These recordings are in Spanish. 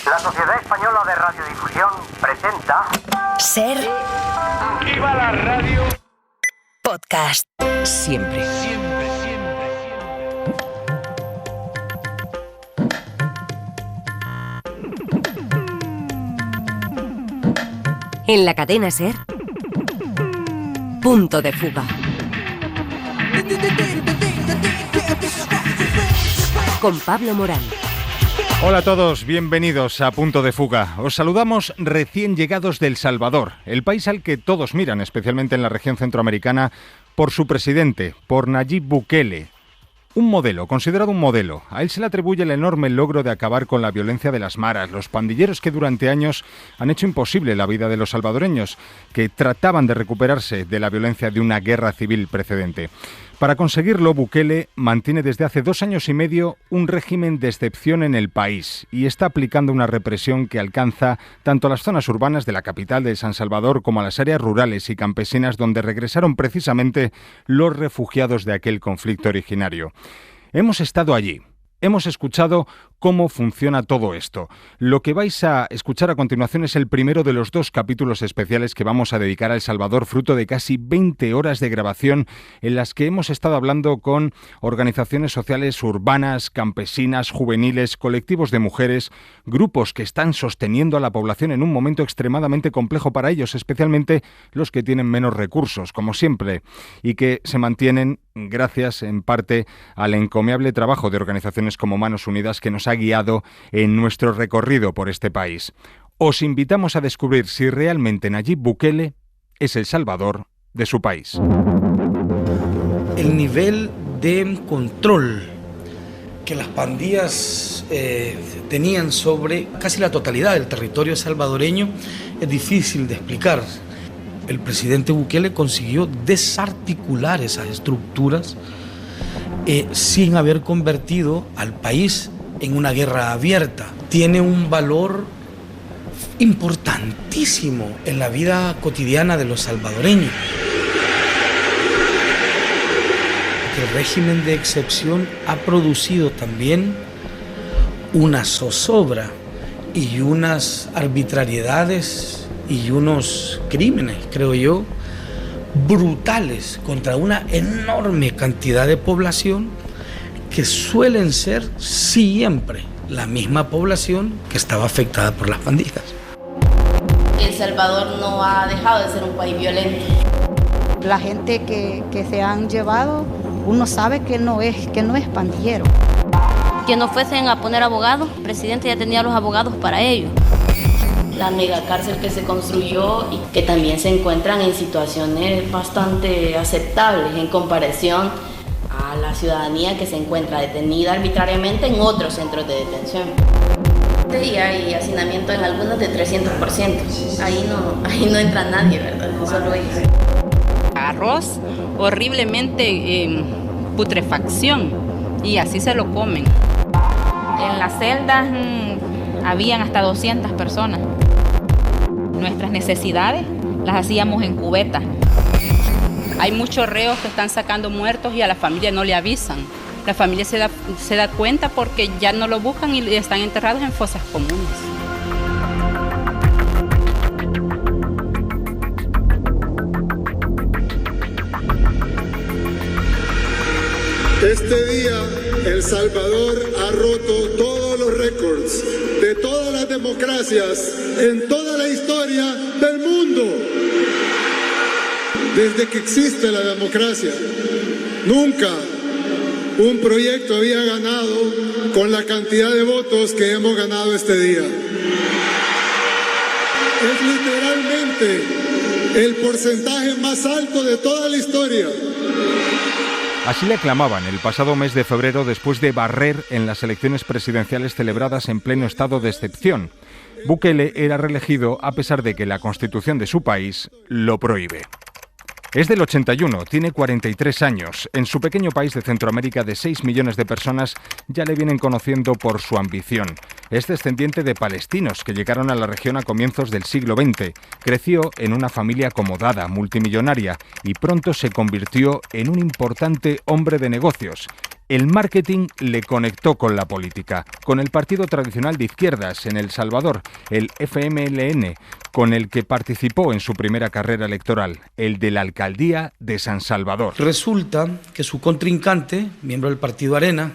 La Sociedad Española de Radiodifusión presenta... Ser... Aquí va la radio... Podcast. Siempre. En la cadena Ser... Punto de fuga. Con Pablo Morán. Hola a todos, bienvenidos a Punto de Fuga. Os saludamos recién llegados de El Salvador, el país al que todos miran, especialmente en la región centroamericana, por su presidente, por Nayib Bukele. Un modelo, considerado un modelo. A él se le atribuye el enorme logro de acabar con la violencia de las maras, los pandilleros que durante años han hecho imposible la vida de los salvadoreños, que trataban de recuperarse de la violencia de una guerra civil precedente. Para conseguirlo, Bukele mantiene desde hace 2 años y medio un régimen de excepción en el país y está aplicando una represión que alcanza tanto a las zonas urbanas de la capital de San Salvador como a las áreas rurales y campesinas donde regresaron precisamente los refugiados de aquel conflicto originario. Hemos estado allí. Hemos escuchado cómo funciona todo esto. Lo que vais a escuchar a continuación es el primero de los 2 capítulos especiales que vamos a dedicar a El Salvador, fruto de casi 20 horas de grabación en las que hemos estado hablando con organizaciones sociales urbanas, campesinas, juveniles, colectivos de mujeres, grupos que están sosteniendo a la población en un momento extremadamente complejo para ellos, especialmente los que tienen menos recursos, como siempre, y que se mantienen gracias en parte al encomiable trabajo de organizaciones como Manos Unidas que nos ha guiado en nuestro recorrido por este país. Os invitamos a descubrir si realmente Nayib Bukele es el salvador de su país. El nivel de control que las pandillas tenían sobre casi la totalidad del territorio salvadoreño es difícil de explicar. El presidente Bukele consiguió desarticular esas estructuras sin haber convertido al país en una guerra abierta. Tiene un valor importantísimo en la vida cotidiana de los salvadoreños. El régimen de excepción ha producido también una zozobra y unas arbitrariedades y unos crímenes, creo yo, brutales contra una enorme cantidad de población que suelen ser siempre la misma población que estaba afectada por las pandillas. El Salvador no ha dejado de ser un país violento. La gente que se han llevado, uno sabe que no es pandillero. Que no fuesen a poner abogados, el presidente ya tenía los abogados para ello. La megacárcel que se construyó y que también se encuentran en situaciones bastante aceptables en comparación a la ciudadanía que se encuentra detenida arbitrariamente en otros centros de detención. Y hay hacinamiento en algunos de 300%. Ahí no entra nadie, ¿verdad? Solo ellos. Arroz horriblemente en putrefacción y así se lo comen. En las celdas habían hasta 200 personas. Nuestras necesidades las hacíamos en cubeta. Hay muchos reos que están sacando muertos y a la familia no le avisan. La familia se da cuenta porque ya no lo buscan y están enterrados en fosas comunes. Este día, El Salvador ha roto todos los récords de todas las democracias en toda la historia del mundo. Desde que existe la democracia, nunca un proyecto había ganado con la cantidad de votos que hemos ganado este día. Es literalmente el porcentaje más alto de toda la historia. Así le aclamaban el pasado mes de febrero después de barrer en las elecciones presidenciales celebradas en pleno estado de excepción. Bukele era reelegido a pesar de que la Constitución de su país lo prohíbe. Es del 81, tiene 43 años. En su pequeño país de Centroamérica de 6 millones de personas ya le vienen conociendo por su ambición. Es descendiente de palestinos que llegaron a la región a comienzos del siglo XX. Creció en una familia acomodada, multimillonaria, y pronto se convirtió en un importante hombre de negocios. El marketing le conectó con la política, con el partido tradicional de izquierdas en El Salvador, el FMLN, con el que participó en su primera carrera electoral, el de la alcaldía de San Salvador. Resulta que su contrincante, miembro del partido Arena,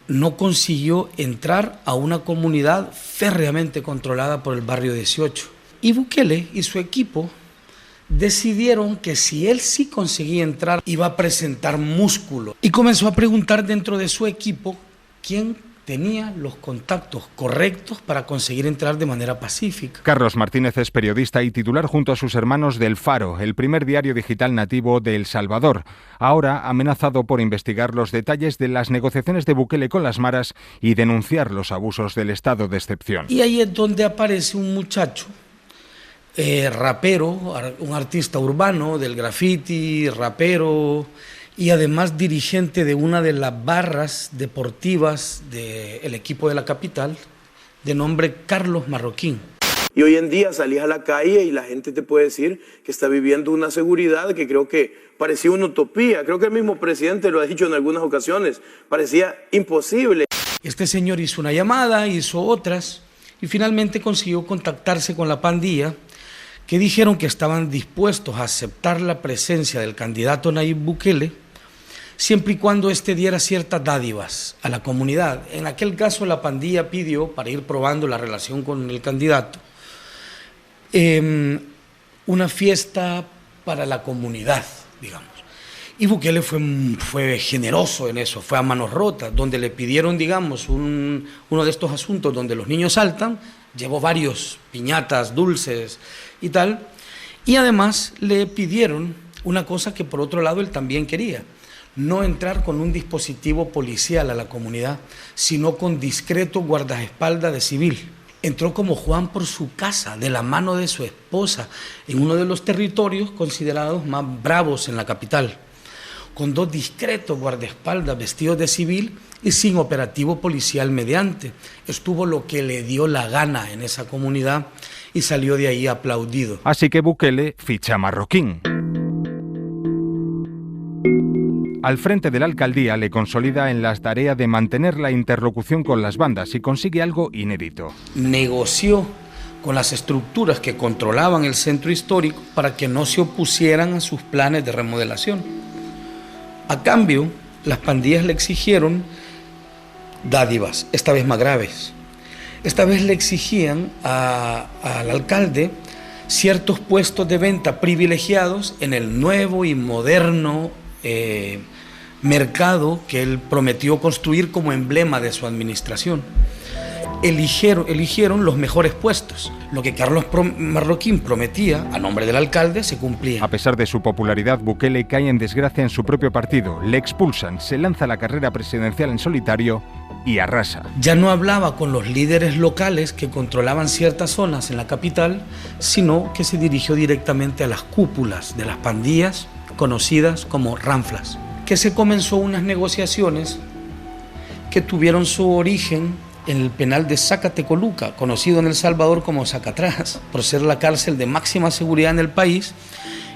no consiguió entrar a una comunidad férreamente controlada por el barrio 18. Y Bukele y su equipo decidieron que si él sí conseguía entrar, iba a presentar músculo. Y comenzó a preguntar dentro de su equipo quién tenía los contactos correctos para conseguir entrar de manera pacífica. Carlos Martínez es periodista y titular junto a sus hermanos del Faro, el primer diario digital nativo de El Salvador, ahora amenazado por investigar los detalles de las negociaciones de Bukele con las maras y denunciar los abusos del estado de excepción. Y ahí es donde aparece un muchacho, rapero, un artista urbano del graffiti, rapero y además dirigente de una de las barras deportivas del equipo de la capital, de nombre Carlos Marroquín. Y hoy en día salís a la calle y la gente te puede decir que está viviendo una seguridad que creo que parecía una utopía. Creo que el mismo presidente lo ha dicho en algunas ocasiones, parecía imposible. Este señor hizo una llamada, hizo otras y finalmente consiguió contactarse con la pandilla, que dijeron que estaban dispuestos a aceptar la presencia del candidato Nayib Bukele, siempre y cuando éste diera ciertas dádivas a la comunidad. En aquel caso la pandilla pidió, para ir probando la relación con el candidato, una fiesta para la comunidad, digamos. Y Bukele fue generoso en eso, fue a manos rotas, donde le pidieron, digamos, uno de estos asuntos donde los niños saltan, llevó varios piñatas, dulces y tal, y además le pidieron una cosa que por otro lado él también quería: no entrar con un dispositivo policial a la comunidad, sino con discreto guardaespaldas de civil. Entró como Juan por su casa, de la mano de su esposa, en uno de los territorios considerados más bravos en la capital, con 2 discretos guardaespaldas vestidos de civil y sin operativo policial mediante. Estuvo lo que le dio la gana en esa comunidad y salió de ahí aplaudido. Así que Bukele ficha a Marroquín. Al frente de la alcaldía le consolida en la tarea de mantener la interlocución con las bandas y consigue algo inédito. Negoció con las estructuras que controlaban el centro histórico para que no se opusieran a sus planes de remodelación. A cambio, las pandillas le exigieron dádivas, esta vez más graves. Esta vez le exigían al alcalde ciertos puestos de venta privilegiados en el nuevo y moderno mercado que él prometió construir como emblema de su administración. Eligieron los mejores puestos. Lo que Carlos Marroquín prometía a nombre del alcalde se cumplía. A pesar de su popularidad, Bukele cae en desgracia en su propio partido. Le expulsan, se lanza a la carrera presidencial en solitario y arrasa. Ya no hablaba con los líderes locales que controlaban ciertas zonas en la capital, sino que se dirigió directamente a las cúpulas de las pandillas conocidas como ranflas, que se comenzó unas negociaciones que tuvieron su origen en el penal de Zacatecoluca, conocido en El Salvador como Zacatrás, por ser la cárcel de máxima seguridad en el país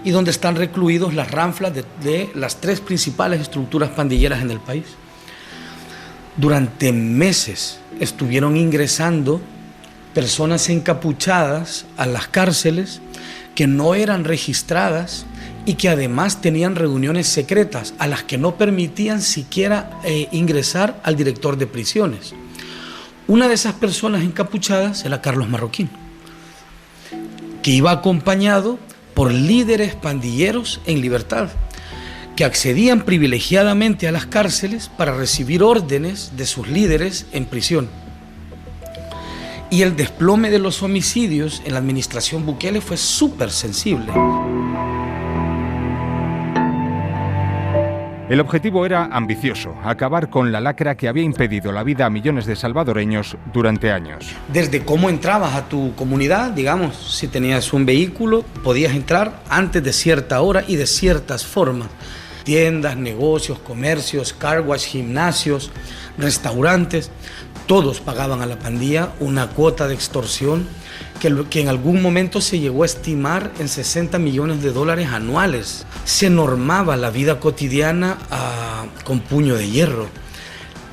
y donde están recluidos las ranflas de las 3 principales estructuras pandilleras en el país. Durante meses estuvieron ingresando personas encapuchadas a las cárceles que no eran registradas y que además tenían reuniones secretas a las que no permitían siquiera ingresar al director de prisiones. Una de esas personas encapuchadas era Carlos Marroquín, que iba acompañado por líderes pandilleros en libertad, que accedían privilegiadamente a las cárceles para recibir órdenes de sus líderes en prisión. Y el desplome de los homicidios en la administración Bukele fue súper sensible. El objetivo era ambicioso: acabar con la lacra que había impedido la vida a millones de salvadoreños durante años. Desde cómo entrabas a tu comunidad, digamos, si tenías un vehículo, podías entrar antes de cierta hora y de ciertas formas. Tiendas, negocios, comercios, car wash, gimnasios, restaurantes, todos pagaban a la pandilla una cuota de extorsión que en algún momento se llegó a estimar en $60 millones anuales. Se normaba la vida cotidiana con puño de hierro.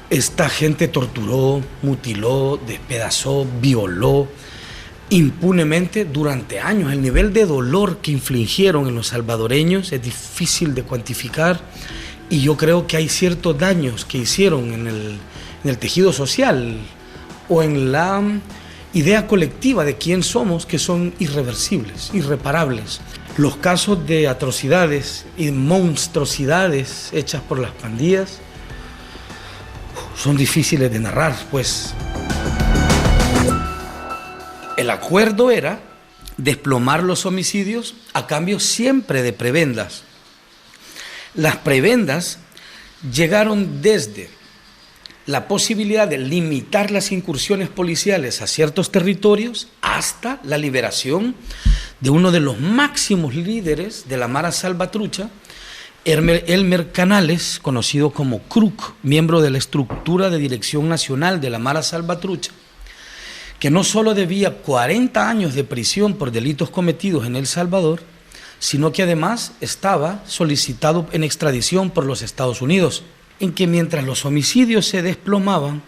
Esta gente torturó, mutiló, despedazó, violó impunemente durante años. El nivel de dolor que infligieron en los salvadoreños es difícil de cuantificar, y yo creo que hay ciertos daños que hicieron en el tejido social o en la idea colectiva de quién somos, que son irreversibles, irreparables. Los casos de atrocidades y monstruosidades hechas por las pandillas son difíciles de narrar, pues. El acuerdo era desplomar los homicidios a cambio siempre de prebendas. Las prebendas llegaron desde la posibilidad de limitar las incursiones policiales a ciertos territorios hasta la liberación de uno de los máximos líderes de la Mara Salvatrucha, Elmer Canales, conocido como Kruk, miembro de la estructura de dirección nacional de la Mara Salvatrucha, que no solo debía 40 años de prisión por delitos cometidos en El Salvador, sino que además estaba solicitado en extradición por los Estados Unidos, en que mientras los homicidios se desplomaban,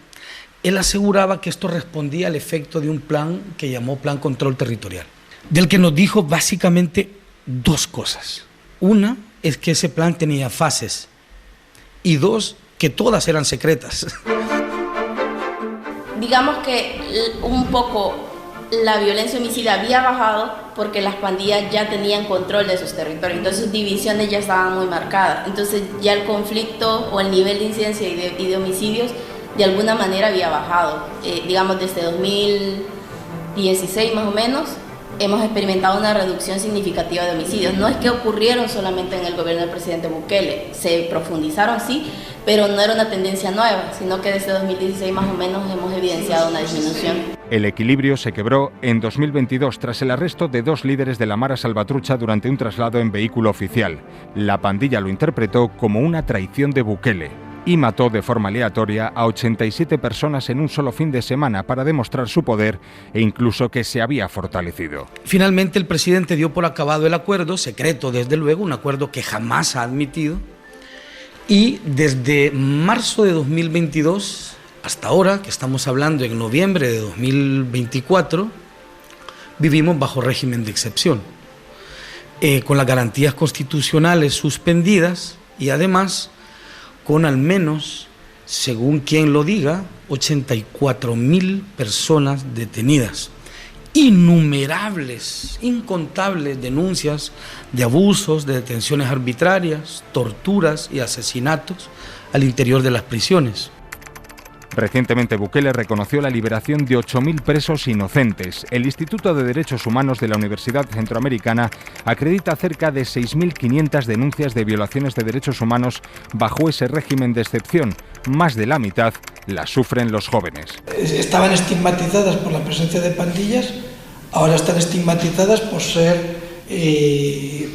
él aseguraba que esto respondía al efecto de un plan que llamó Plan Control Territorial, del que nos dijo básicamente dos cosas. Una es que ese plan tenía fases, y dos, que todas eran secretas. Digamos que un poco la violencia homicida había bajado porque las pandillas ya tenían control de sus territorios, entonces sus divisiones ya estaban muy marcadas, entonces ya el conflicto o el nivel de incidencia y de homicidios de alguna manera había bajado. Digamos desde 2016 más o menos hemos experimentado una reducción significativa de homicidios. No es que ocurrieron solamente en el gobierno del presidente Bukele, se profundizaron sí, pero no era una tendencia nueva, sino que desde 2016 más o menos hemos evidenciado una disminución. El equilibrio se quebró en 2022 tras el arresto de 2 líderes de la Mara Salvatrucha durante un traslado en vehículo oficial. La pandilla lo interpretó como una traición de Bukele y mató de forma aleatoria a 87 personas en un solo fin de semana para demostrar su poder e incluso que se había fortalecido. Finalmente el presidente dio por acabado el acuerdo, secreto desde luego, un acuerdo que jamás ha admitido, y desde marzo de 2022 hasta ahora, que estamos hablando en noviembre de 2024, vivimos bajo régimen de excepción, con las garantías constitucionales suspendidas y además con al menos, según quien lo diga, 84,000 personas detenidas. Innumerables, incontables denuncias de abusos, de detenciones arbitrarias, torturas y asesinatos al interior de las prisiones. Recientemente Bukele reconoció la liberación de 8.000 presos inocentes. El Instituto de Derechos Humanos de la Universidad Centroamericana acredita cerca de 6.500 denuncias de violaciones de derechos humanos bajo ese régimen de excepción. Más de la mitad las sufren los jóvenes. Estaban estigmatizadas por la presencia de pandillas, ahora están estigmatizadas por ser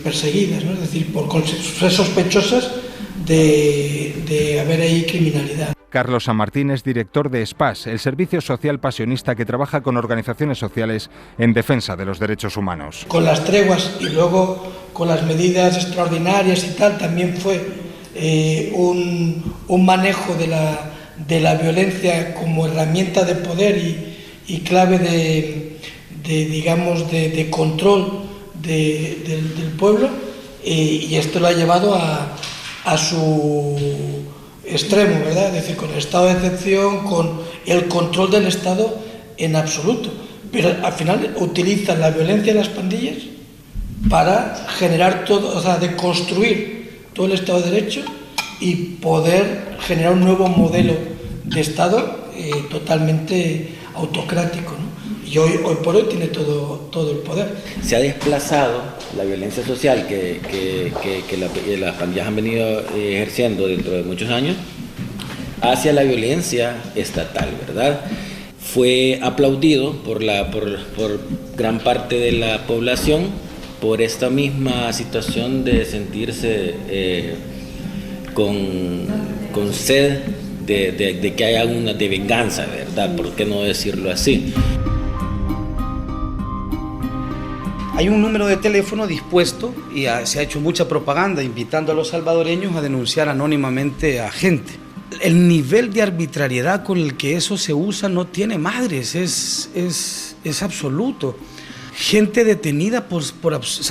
perseguidas, ¿no? Es decir, por ser sospechosas de haber ahí criminalidad. Carlos San Martín es director de SPAS, el servicio social pasionista que trabaja con organizaciones sociales en defensa de los derechos humanos. Con las treguas y luego con las medidas extraordinarias y tal, también fue un manejo de la violencia como herramienta de poder y clave de control del pueblo, y esto lo ha llevado a su extremo, ¿verdad? Es decir, con el estado de excepción, con el control del Estado en absoluto. Pero al final utilizan la violencia de las pandillas para generar todo, o sea, de construir todo el Estado de Derecho y poder generar un nuevo modelo de Estado totalmente autocrático, ¿no? Y hoy por hoy tiene todo el poder. Se ha desplazado la violencia social que las pandillas han venido ejerciendo dentro de muchos años hacia la violencia estatal, ¿verdad? Fue aplaudido por gran parte de la población por esta misma situación de sentirse con sed de que haya una de venganza, ¿verdad? ¿Por qué no decirlo así? Hay un número de teléfono dispuesto y se ha hecho mucha propaganda invitando a los salvadoreños a denunciar anónimamente a gente. El nivel de arbitrariedad con el que eso se usa no tiene madres, es absoluto. Gente detenida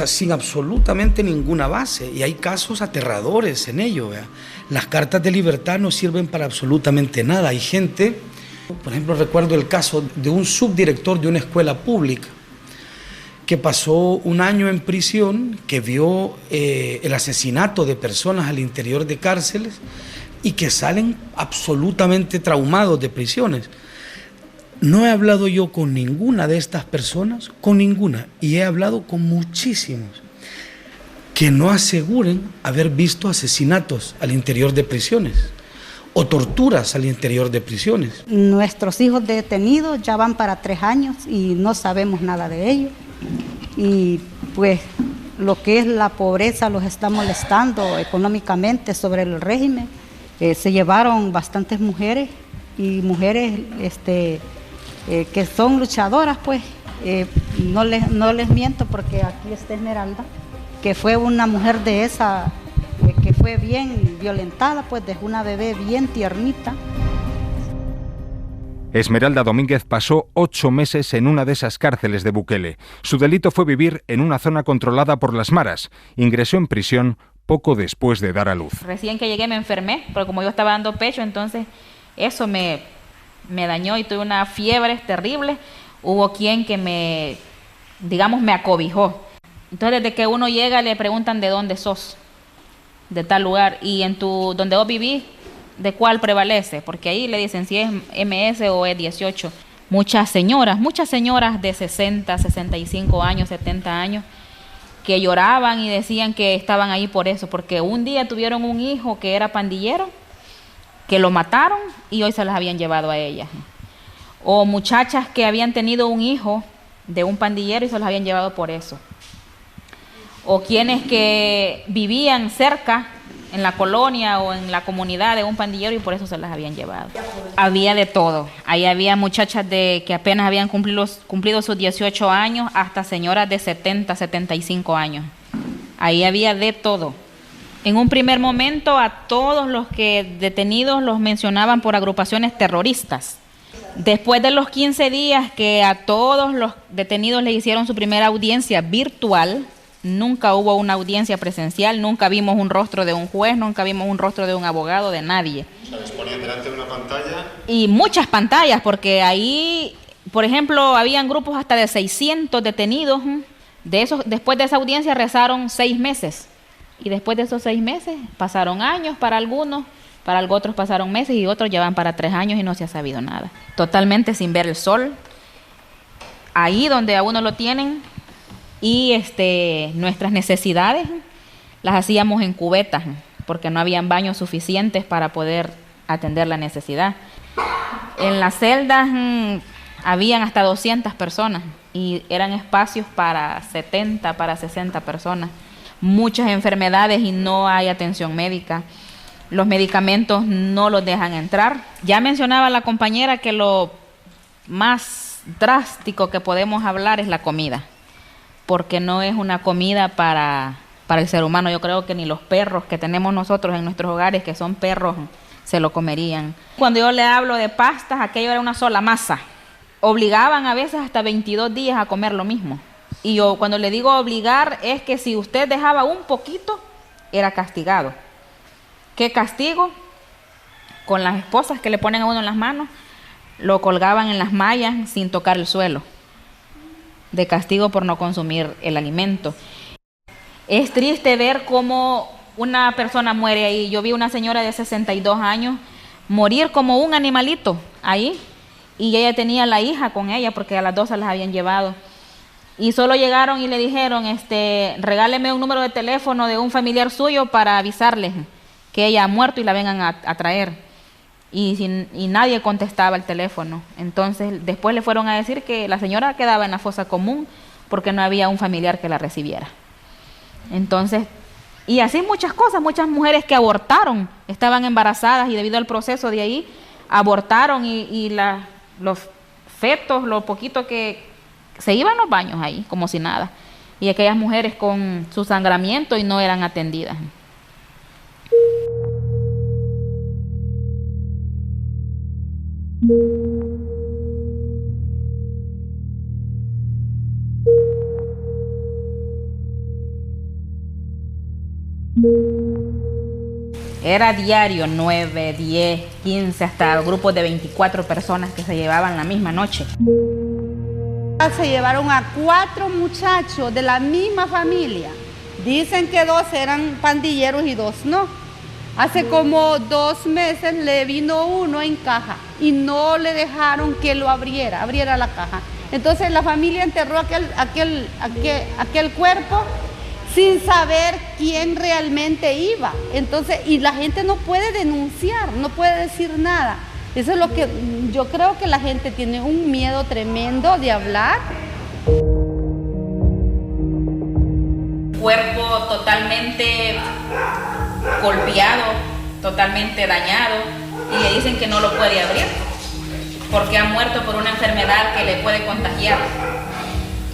sin absolutamente ninguna base, y hay casos aterradores en ello, ¿verdad? Las cartas de libertad no sirven para absolutamente nada. Hay gente, por ejemplo, recuerdo el caso de un subdirector de una escuela pública que pasó un año en prisión, que vio el asesinato de personas al interior de cárceles y que salen absolutamente traumados de prisiones. No he hablado yo con ninguna de estas personas, con ninguna, y he hablado con muchísimos que no aseguren haber visto asesinatos al interior de prisiones o torturas al interior de prisiones. Nuestros hijos detenidos ya van para 3 años y no sabemos nada de ellos. Y pues lo que es la pobreza los está molestando económicamente sobre el régimen. Se llevaron bastantes mujeres y mujeres que son luchadoras, pues. No les miento porque aquí está Esmeralda, que fue una mujer de esa, que fue bien violentada, pues dejó una bebé bien tiernita. Esmeralda Domínguez pasó 8 meses en una de esas cárceles de Bukele. Su delito fue vivir en una zona controlada por las maras. Ingresó en prisión poco después de dar a luz. Recién que llegué me enfermé, porque como yo estaba dando pecho, entonces eso me dañó y tuve una fiebre terrible. Hubo quien que me acobijó. Entonces desde que uno llega le preguntan de dónde sos, de tal lugar, y donde vos vivís, ¿de cuál prevalece? Porque ahí le dicen si es MS o es 18. Muchas señoras de 60, 65 años, 70 años, que lloraban y decían que estaban ahí por eso, porque un día tuvieron un hijo que era pandillero, que lo mataron y hoy se las habían llevado a ellas. O muchachas que habían tenido un hijo de un pandillero y se los habían llevado por eso. O quienes que vivían cerca en la colonia o en la comunidad de un pandillero y por eso se las habían llevado. Había de todo. Ahí había muchachas que apenas habían cumplido sus 18 años hasta señoras de 70, 75 años. Ahí había de todo. En un primer momento a todos los que detenidos los mencionaban por agrupaciones terroristas. Después de los 15 días que a todos los detenidos les hicieron su primera audiencia virtual, nunca hubo una audiencia presencial, nunca vimos un rostro de un juez, nunca vimos un rostro de un abogado, de nadie. O sea, les ponían delante de una pantalla. Y muchas pantallas, porque ahí, por ejemplo, habían grupos hasta de 600 detenidos. De esos, después de esa audiencia rezaron 6 meses. Y después de esos 6 meses pasaron años para algunos, para otros pasaron meses y otros ya van para 3 años y no se ha sabido nada. Totalmente sin ver el sol. Ahí donde a uno lo tienen. Y nuestras necesidades las hacíamos en cubetas porque no habían baños suficientes para poder atender la necesidad. En las celdas habían hasta 200 personas y eran espacios para 70, para 60 personas. Muchas enfermedades y no hay atención médica. Los medicamentos no los dejan entrar. Ya mencionaba la compañera que lo más drástico que podemos hablar es la comida, porque no es una comida para el ser humano. Yo creo que ni los perros que tenemos nosotros en nuestros hogares, que son perros, se lo comerían. Cuando yo le hablo de pastas, aquello era una sola masa. Obligaban a veces hasta 22 días a comer lo mismo. Y yo cuando le digo obligar es que si usted dejaba un poquito, era castigado. ¿Qué castigo? Con las esposas que le ponen a uno en las manos, lo colgaban en las mallas sin tocar el suelo, de castigo por no consumir el alimento. Es triste ver cómo una persona muere ahí. Yo vi una señora de 62 años morir como un animalito ahí, y ella tenía la hija con ella porque a las 2 se las habían llevado. Y solo llegaron y le dijeron, regáleme un número de teléfono de un familiar suyo para avisarles que ella ha muerto y la vengan a traer. Y nadie contestaba el teléfono. Entonces después le fueron a decir que la señora quedaba en la fosa común porque no había un familiar que la recibiera. Entonces, y así muchas cosas, muchas mujeres que abortaron, estaban embarazadas y debido al proceso de ahí, abortaron y los fetos, lo poquito que se iban a los baños ahí, como si nada. Y aquellas mujeres con su sangramiento y no eran atendidas. Era diario 9, 10, 15, hasta grupos de 24 personas que se llevaban la misma noche. Se llevaron a 4 muchachos de la misma familia. Dicen que 2 eran pandilleros y 2 no. Hace como 2 meses le vino uno en caja y no le dejaron que lo abriera la caja. Entonces la familia enterró aquel cuerpo sin saber quién realmente iba. Entonces, y la gente no puede denunciar, no puede decir nada. Eso es lo que yo creo que la gente tiene un miedo tremendo de hablar. Cuerpo totalmente golpeado, totalmente dañado, y le dicen que no lo puede abrir porque ha muerto por una enfermedad que le puede contagiar.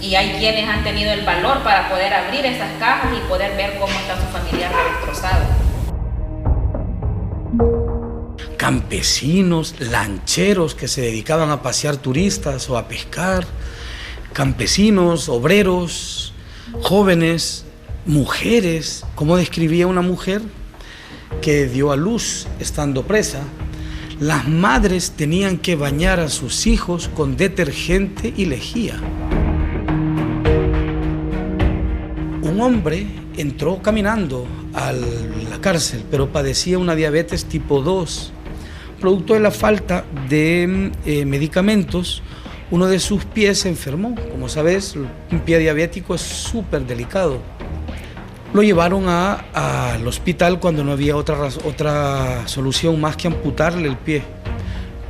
Y hay quienes han tenido el valor para poder abrir esas cajas y poder ver cómo está su familiar destrozado. Campesinos, lancheros que se dedicaban a pasear turistas o a pescar, campesinos, obreros, jóvenes, mujeres. ¿Cómo describía una mujer que dio a luz estando presa? Las madres tenían que bañar a sus hijos con detergente y lejía. Un hombre entró caminando a la cárcel, pero padecía una diabetes tipo 2. Producto de la falta de medicamentos, uno de sus pies se enfermó. Como sabes, un pie diabético es súper delicado. Lo llevaron al hospital cuando no había otra solución más que amputarle el pie.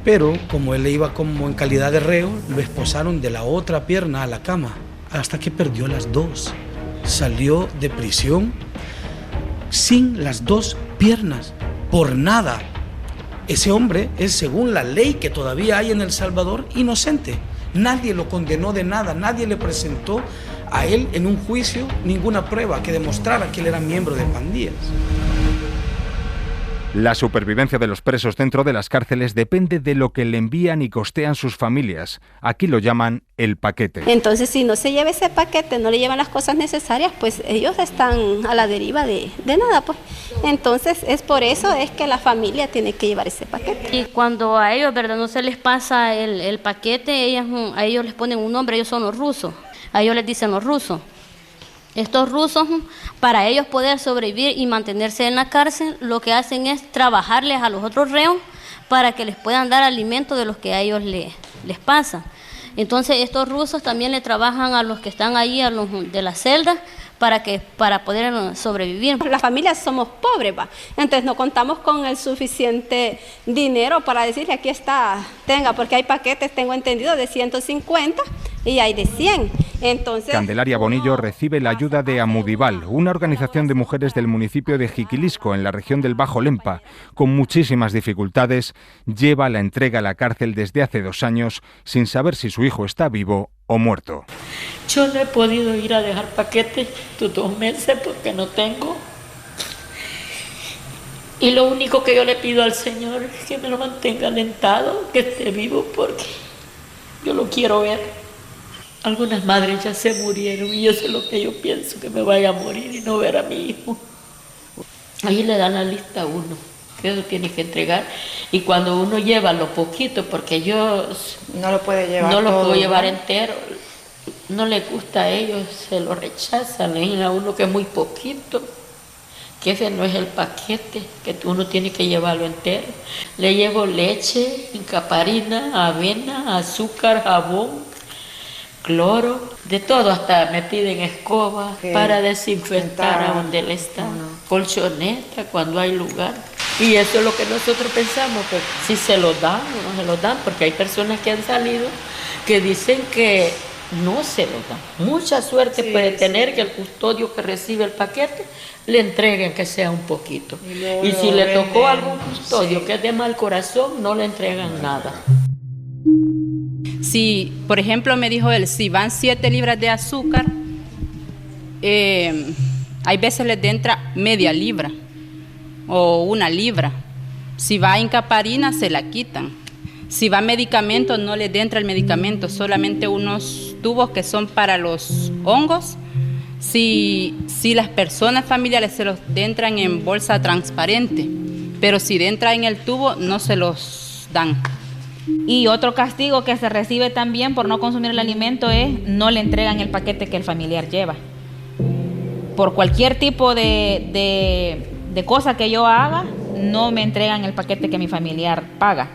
Pero como él iba como en calidad de reo, lo esposaron de la otra pierna a la cama, hasta que perdió las 2. Salió de prisión sin las 2 piernas, por nada. Ese hombre es, según la ley que todavía hay en El Salvador, inocente. Nadie lo condenó de nada, nadie le presentó a él en un juicio ninguna prueba que demostrara que él era miembro de pandillas. La supervivencia de los presos dentro de las cárceles depende de lo que le envían y costean sus familias. Aquí lo llaman el paquete. Entonces, si no se lleva ese paquete, no le llevan las cosas necesarias, pues ellos están a la deriva de nada, pues. Entonces, es por eso es que la familia tiene que llevar ese paquete. Y cuando a ellos, ¿verdad?, no se les pasa el paquete, a ellos les ponen un nombre, ellos son los rusos. A ellos les dicen los rusos. Estos rusos, para ellos poder sobrevivir y mantenerse en la cárcel, lo que hacen es trabajarles a los otros reos para que les puedan dar alimento de los que a ellos les pasa. Entonces estos rusos también le trabajan a los que están ahí, a los de las celdas, para poder sobrevivir. Las familias somos pobres, ¿va? Entonces no contamos con el suficiente dinero para decirle aquí está, tenga, porque hay paquetes, tengo entendido, de 150 y hay de 100. Entonces, Candelaria Bonillo recibe la ayuda de Amudival, una organización de mujeres del municipio de Jiquilisco, en la región del Bajo Lempa. Con muchísimas dificultades, lleva la entrega a la cárcel desde hace 2 años, sin saber si su hijo está vivo o muerto. Yo no he podido ir a dejar paquetes estos 2 meses porque no tengo. Y lo único que yo le pido al Señor es que me lo mantenga alentado, que esté vivo, porque yo lo quiero ver. Algunas madres ya se murieron y eso es lo que yo pienso, que me vaya a morir y no ver a mi hijo. Ahí le dan la lista a uno, que eso tiene que entregar. Y cuando uno lleva lo poquito, porque yo no lo puede llevar no lo todo, puedo llevar ¿no? entero, no les gusta a ellos, se lo rechazan, le dicen a uno que es muy poquito, que ese no es el paquete, que uno tiene que llevarlo entero. Le llevo leche, incaparina, avena, azúcar, jabón, cloro, de todo, hasta me piden escoba para desinfectar a donde él está, colchoneta cuando hay lugar. Y eso es lo que nosotros pensamos, que si se lo dan o no se lo dan, porque hay personas que han salido que dicen que no se lo dan. Mucha suerte puede tener que el custodio que recibe el paquete le entreguen que sea un poquito. Y si le tocó a algún custodio que es de mal corazón, no le entregan nada. Si, por ejemplo, me dijo él, si van 7 libras de azúcar, hay veces les entra media libra o 1 libra. Si va incaparina, se la quitan. Si va medicamento, no les entra el medicamento, solamente unos tubos que son para los hongos. Si las personas familiares se los entran en bolsa transparente, pero si entra en el tubo, no se los dan. Y otro castigo que se recibe también por no consumir el alimento es no le entregan el paquete que el familiar lleva. Por cualquier tipo de cosa que yo haga, no me entregan el paquete que mi familiar paga.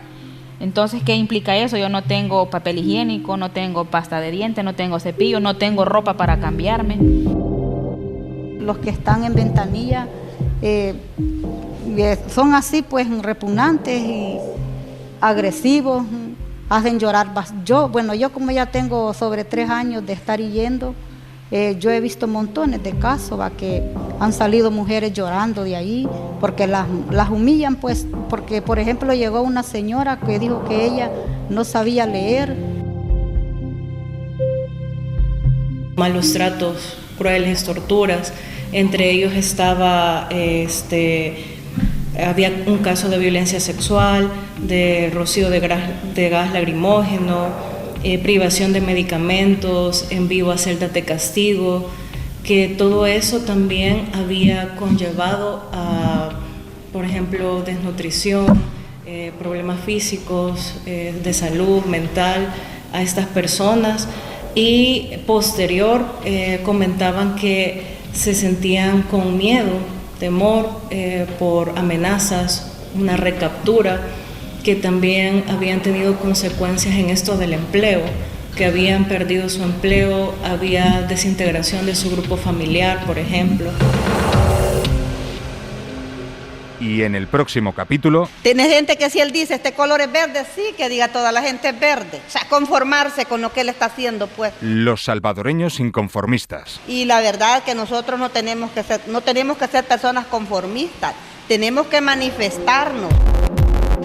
Entonces, ¿qué implica eso? Yo no tengo papel higiénico, no tengo pasta de dientes, no tengo cepillo, no tengo ropa para cambiarme. Los que están en ventanilla son así, pues, repugnantes y agresivos, hacen llorar. Yo como ya tengo sobre 3 años de estar yendo, yo he visto montones de casos que han salido mujeres llorando de ahí porque las humillan, pues, porque por ejemplo llegó una señora que dijo que ella no sabía leer. Malos tratos, crueles, torturas, entre ellos estaba había un caso de violencia sexual, de rocío de gas lacrimógeno, privación de medicamentos, envío a celdas de castigo, que todo eso también había conllevado a, por ejemplo, desnutrición, problemas físicos, de salud mental a estas personas, y posterior comentaban que se sentían con miedo, temor por amenazas, una recaptura, que también habían tenido consecuencias en esto del empleo, que habían perdido su empleo, había desintegración de su grupo familiar, por ejemplo. Y en el próximo capítulo... Tiene gente que si él dice este color es verde, sí, que diga toda la gente es verde. O sea, conformarse con lo que él está haciendo, pues. Los salvadoreños inconformistas. Y la verdad que nosotros no tenemos que ser personas conformistas, tenemos que manifestarnos.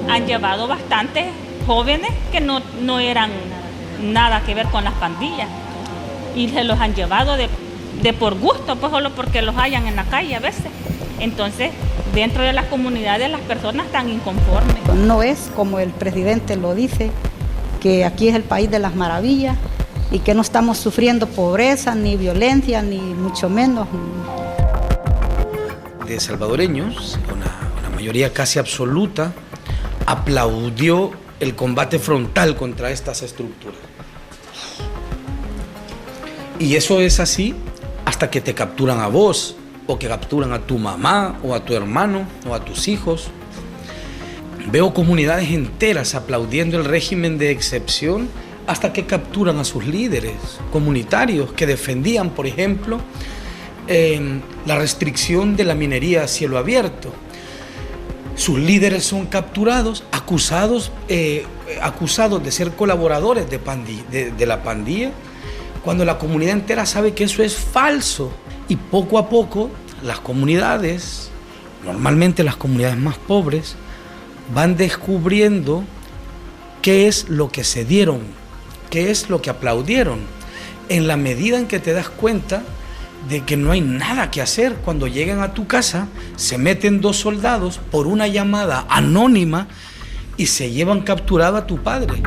Han llevado bastantes jóvenes que no eran nada que ver con las pandillas y se los han llevado de por gusto, pues solo porque los hallan en la calle a veces. Entonces, dentro de las comunidades las personas están inconformes. No es como el presidente lo dice, que aquí es el país de las maravillas y que no estamos sufriendo pobreza, ni violencia, ni mucho menos. De salvadoreños, una mayoría casi absoluta, aplaudió el combate frontal contra estas estructuras. Y eso es así hasta que te capturan a vos, o que capturan a tu mamá, o a tu hermano, o a tus hijos. Veo comunidades enteras aplaudiendo el régimen de excepción hasta que capturan a sus líderes comunitarios que defendían, por ejemplo, la restricción de la minería a cielo abierto. Sus líderes son capturados, acusados de ser colaboradores de la pandilla, cuando la comunidad entera sabe que eso es falso. Y poco a poco las comunidades, normalmente las comunidades más pobres, van descubriendo qué es lo que se dieron, qué es lo que aplaudieron, en la medida en que te das cuenta de que no hay nada que hacer. Cuando llegan a tu casa, se meten 2 soldados por una llamada anónima y se llevan capturado a tu padre.